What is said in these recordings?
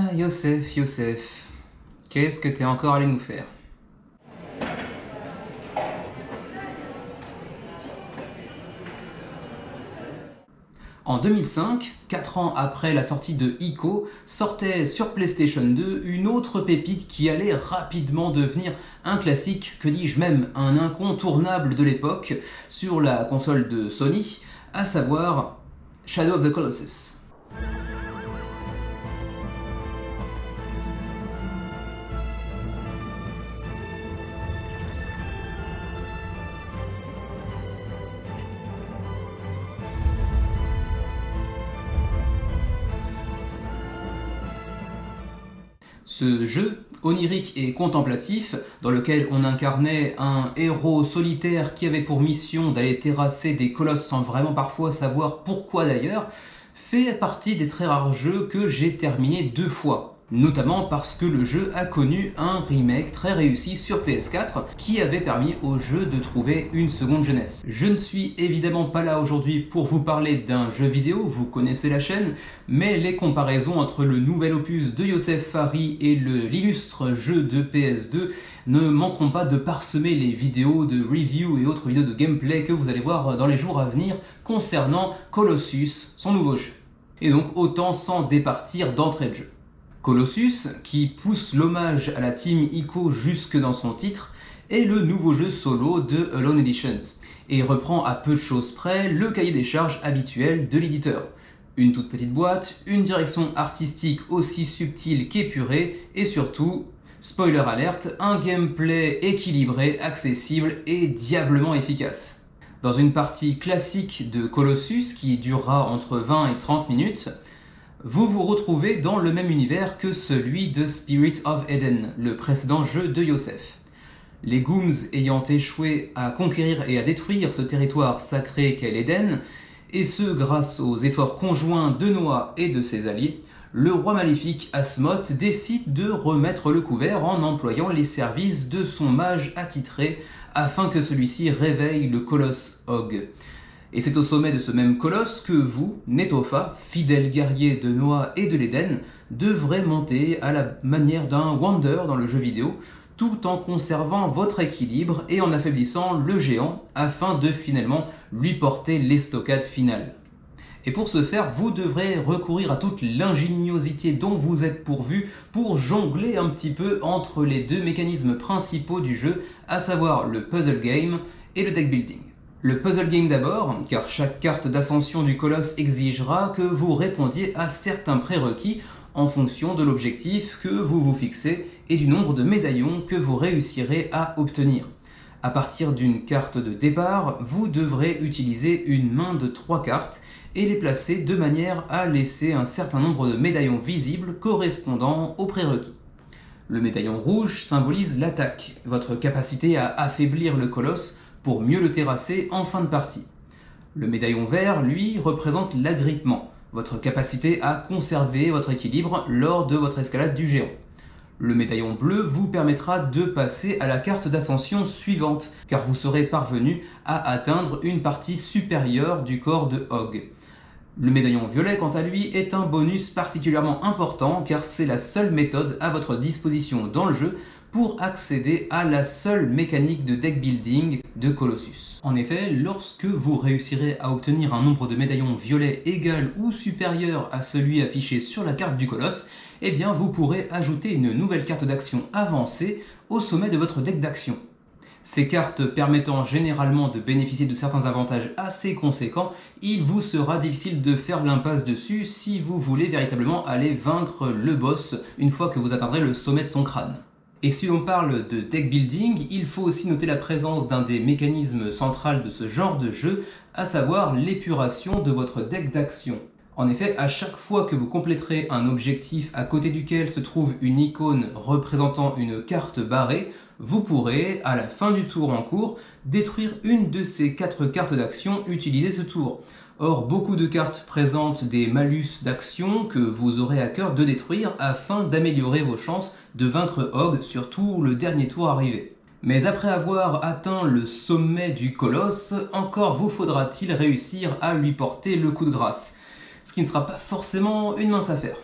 Ah, Youssef, qu'est-ce que t'es encore allé nous faire? En 2005, 4 ans après la sortie de Ico, sortait sur PlayStation 2 une autre pépite qui allait rapidement devenir un classique, que dis-je même, un incontournable de l'époque sur la console de Sony, à savoir Shadow of the Colossus. Ce jeu, onirique et contemplatif, dans lequel on incarnait un héros solitaire qui avait pour mission d'aller terrasser des colosses sans vraiment parfois savoir pourquoi d'ailleurs, fait partie des très rares jeux que j'ai terminé 2 fois. Notamment parce que le jeu a connu un remake très réussi sur PS4 qui avait permis au jeu de trouver une seconde jeunesse. Je ne suis évidemment pas là aujourd'hui pour vous parler d'un jeu vidéo, vous connaissez la chaîne, mais les comparaisons entre le nouvel opus de Youssef Fahri et l'illustre jeu de PS2 ne manqueront pas de parsemer les vidéos de review et autres vidéos de gameplay que vous allez voir dans les jours à venir concernant Colossus, son nouveau jeu. Et donc autant s'en départir d'entrée de jeu. Colossus, qui pousse l'hommage à la team Ico jusque dans son titre, est le nouveau jeu solo de Alone Editions, et reprend à peu de choses près le cahier des charges habituel de l'éditeur. Une toute petite boîte, une direction artistique aussi subtile qu'épurée, et surtout, spoiler alerte, un gameplay équilibré, accessible et diablement efficace. Dans une partie classique de Colossus, qui durera entre 20 et 30 minutes, vous vous retrouvez dans le même univers que celui de Spirit of Eden, le précédent jeu de Youssef. Les Gooms ayant échoué à conquérir et à détruire ce territoire sacré qu'est l'Éden, et ce grâce aux efforts conjoints de Noah et de ses alliés, le roi maléfique Asmoth décide de remettre le couvert en employant les services de son mage attitré afin que celui-ci réveille le colosse Og. Et c'est au sommet de ce même colosse que vous, Netopha, fidèle guerrier de Noah et de l'Éden, devrez monter à la manière d'un Wander dans le jeu vidéo, tout en conservant votre équilibre et en affaiblissant le géant afin de finalement lui porter l'estocade finale. Et pour ce faire, vous devrez recourir à toute l'ingéniosité dont vous êtes pourvu pour jongler un petit peu entre les deux mécanismes principaux du jeu, à savoir le puzzle game et le deck building. Le puzzle game d'abord, car chaque carte d'ascension du colosse exigera que vous répondiez à certains prérequis en fonction de l'objectif que vous vous fixez et du nombre de médaillons que vous réussirez à obtenir. À partir d'une carte de départ, vous devrez utiliser une main de 3 cartes et les placer de manière à laisser un certain nombre de médaillons visibles correspondant aux prérequis. Le médaillon rouge symbolise l'attaque, votre capacité à affaiblir le colosse pour mieux le terrasser en fin de partie. Le médaillon vert, lui, représente l'agrippement, votre capacité à conserver votre équilibre lors de votre escalade du géant. Le médaillon bleu vous permettra de passer à la carte d'ascension suivante, car vous serez parvenu à atteindre une partie supérieure du corps de Og. Le médaillon violet, quant à lui, est un bonus particulièrement important, car c'est la seule méthode à votre disposition dans le jeu pour accéder à la seule mécanique de deck building de Colossus. En effet, lorsque vous réussirez à obtenir un nombre de médaillons violets égal ou supérieur à celui affiché sur la carte du colosse, eh bien vous pourrez ajouter une nouvelle carte d'action avancée au sommet de votre deck d'action. Ces cartes permettant généralement de bénéficier de certains avantages assez conséquents, il vous sera difficile de faire l'impasse dessus si vous voulez véritablement aller vaincre le boss une fois que vous atteindrez le sommet de son crâne. Et si l'on parle de deck building, il faut aussi noter la présence d'un des mécanismes centraux de ce genre de jeu, à savoir l'épuration de votre deck d'action. En effet, à chaque fois que vous compléterez un objectif à côté duquel se trouve une icône représentant une carte barrée, vous pourrez, à la fin du tour en cours, détruire une de ces 4 cartes d'action utilisées ce tour. Or, beaucoup de cartes présentent des malus d'action que vous aurez à cœur de détruire afin d'améliorer vos chances de vaincre Og, surtout le dernier tour arrivé. Mais après avoir atteint le sommet du colosse, encore vous faudra-t-il réussir à lui porter le coup de grâce, ce qui ne sera pas forcément une mince affaire.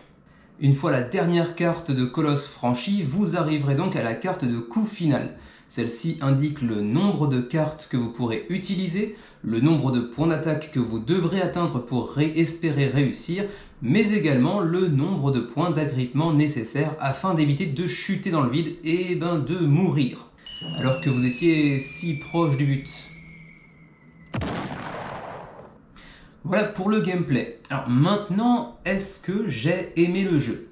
Une fois la dernière carte de Colosse franchie, vous arriverez donc à la carte de coup final. Celle-ci indique le nombre de cartes que vous pourrez utiliser, le nombre de points d'attaque que vous devrez atteindre pour espérer réussir, mais également le nombre de points d'agrippement nécessaires afin d'éviter de chuter dans le vide et de mourir, alors que vous étiez si proche du but. Voilà pour le gameplay. Alors maintenant, est-ce que j'ai aimé le jeu ?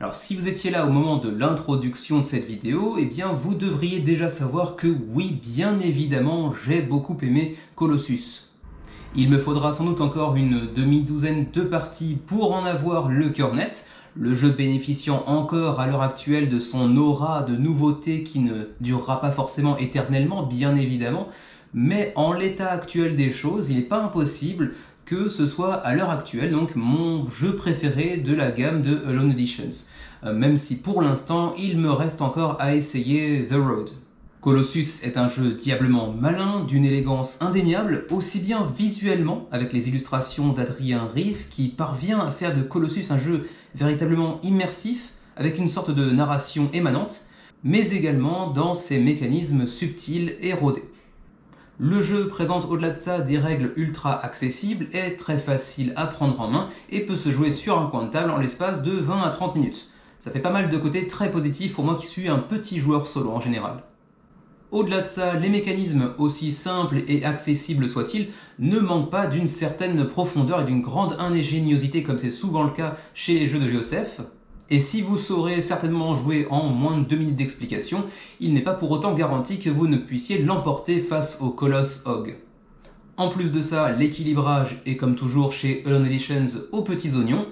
Alors si vous étiez là au moment de l'introduction de cette vidéo, eh bien vous devriez déjà savoir que oui, bien évidemment, j'ai beaucoup aimé Colossus. Il me faudra sans doute encore une demi-douzaine de parties pour en avoir le cœur net, le jeu bénéficiant encore à l'heure actuelle de son aura de nouveauté qui ne durera pas forcément éternellement, bien évidemment, mais en l'état actuel des choses, il n'est pas impossible que ce soit à l'heure actuelle donc mon jeu préféré de la gamme de Alone Editions, même si pour l'instant il me reste encore à essayer The Road. Colossus est un jeu diablement malin, d'une élégance indéniable, aussi bien visuellement avec les illustrations d'Adrien Rif qui parvient à faire de Colossus un jeu véritablement immersif avec une sorte de narration émanante, mais également dans ses mécanismes subtils et rodés. Le jeu présente au-delà de ça des règles ultra accessibles, est très facile à prendre en main et peut se jouer sur un coin de table en l'espace de 20 à 30 minutes. Ça fait pas mal de côtés très positifs pour moi qui suis un petit joueur solo en général. Au-delà de ça, les mécanismes, aussi simples et accessibles soient-ils, ne manquent pas d'une certaine profondeur et d'une grande ingéniosité comme c'est souvent le cas chez les jeux de Yosef. Et si vous saurez certainement jouer en moins de 2 minutes d'explication, il n'est pas pour autant garanti que vous ne puissiez l'emporter face au Colosse Hog. En plus de ça, l'équilibrage est comme toujours chez Alone Editions aux petits oignons,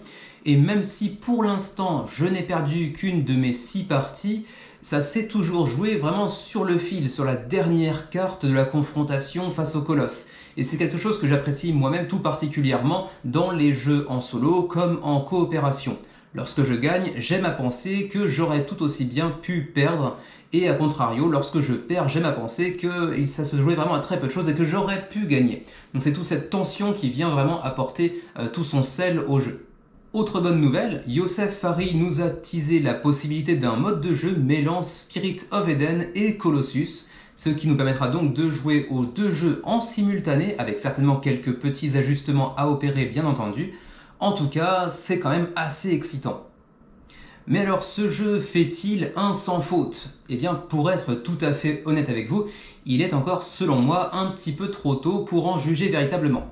et même si pour l'instant je n'ai perdu qu'une de mes 6 parties, ça s'est toujours joué vraiment sur le fil, sur la dernière carte de la confrontation face au Colosse. Et c'est quelque chose que j'apprécie moi-même tout particulièrement dans les jeux en solo comme en coopération. Lorsque je gagne, j'aime à penser que j'aurais tout aussi bien pu perdre, et à contrario, lorsque je perds, j'aime à penser que ça se jouait vraiment à très peu de choses et que j'aurais pu gagner. Donc c'est toute cette tension qui vient vraiment apporter tout son sel au jeu. Autre bonne nouvelle, Yosef Fares nous a teasé la possibilité d'un mode de jeu mêlant Spirit of Eden et Colossus, ce qui nous permettra donc de jouer aux deux jeux en simultané, avec certainement quelques petits ajustements à opérer bien entendu. En tout cas, c'est quand même assez excitant. Mais alors, ce jeu fait-il un sans faute ? Eh bien, pour être tout à fait honnête avec vous, il est encore, selon moi, un petit peu trop tôt pour en juger véritablement.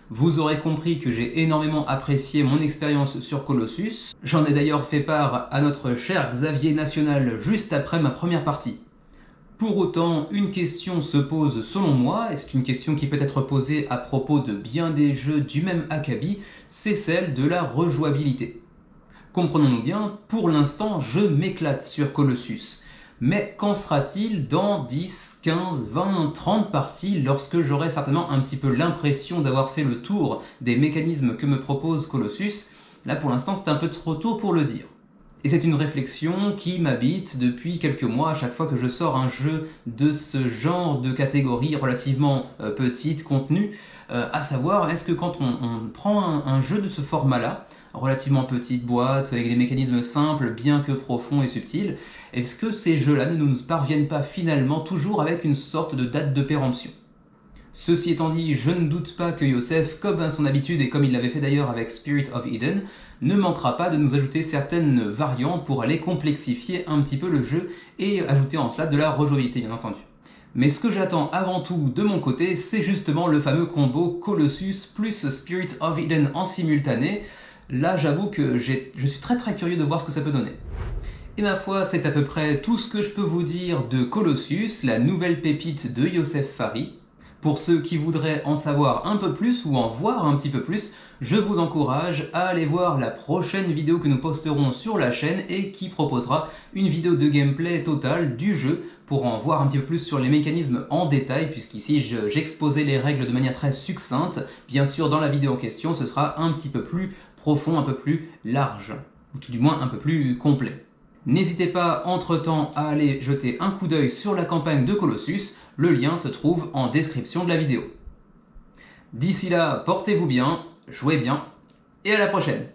Vous aurez compris que j'ai énormément apprécié mon expérience sur Colossus. J'en ai d'ailleurs fait part à notre cher Xavier National juste après ma première partie. Pour autant, une question se pose selon moi, et c'est une question qui peut être posée à propos de bien des jeux du même acabit, c'est celle de la rejouabilité. Comprenons-nous bien, pour l'instant, je m'éclate sur Colossus. Mais qu'en sera-t-il dans 10, 15, 20, 30 parties lorsque j'aurai certainement un petit peu l'impression d'avoir fait le tour des mécanismes que me propose Colossus ? Là, pour l'instant, c'est un peu trop tôt pour le dire. Et c'est une réflexion qui m'habite depuis quelques mois à chaque fois que je sors un jeu de ce genre de catégorie relativement petite, contenue, à savoir, est-ce que quand on prend un jeu de ce format-là, relativement petite boîte, avec des mécanismes simples, bien que profonds et subtils, est-ce que ces jeux-là ne nous parviennent pas finalement toujours avec une sorte de date de péremption ? Ceci étant dit, je ne doute pas que Yosef, comme à son habitude et comme il l'avait fait d'ailleurs avec Spirit of Eden, ne manquera pas de nous ajouter certaines variantes pour aller complexifier un petit peu le jeu et ajouter en cela de la rejouabilité bien entendu. Mais ce que j'attends avant tout de mon côté, c'est justement le fameux combo Colossus plus Spirit of Eden en simultané. Là j'avoue que je suis très curieux de voir ce que ça peut donner. Et ma foi, c'est à peu près tout ce que je peux vous dire de Colossus, la nouvelle pépite de Yosef Fares. Pour ceux qui voudraient en savoir un peu plus ou en voir un petit peu plus, je vous encourage à aller voir la prochaine vidéo que nous posterons sur la chaîne et qui proposera une vidéo de gameplay totale du jeu pour en voir un petit peu plus sur les mécanismes en détail, puisqu'ici j'exposais les règles de manière très succincte. Bien sûr, dans la vidéo en question, ce sera un petit peu plus profond, un peu plus large, ou tout du moins un peu plus complet. N'hésitez pas entre-temps à aller jeter un coup d'œil sur la campagne de Colossus, le lien se trouve en description de la vidéo. D'ici là, portez-vous bien, jouez bien, et à la prochaine!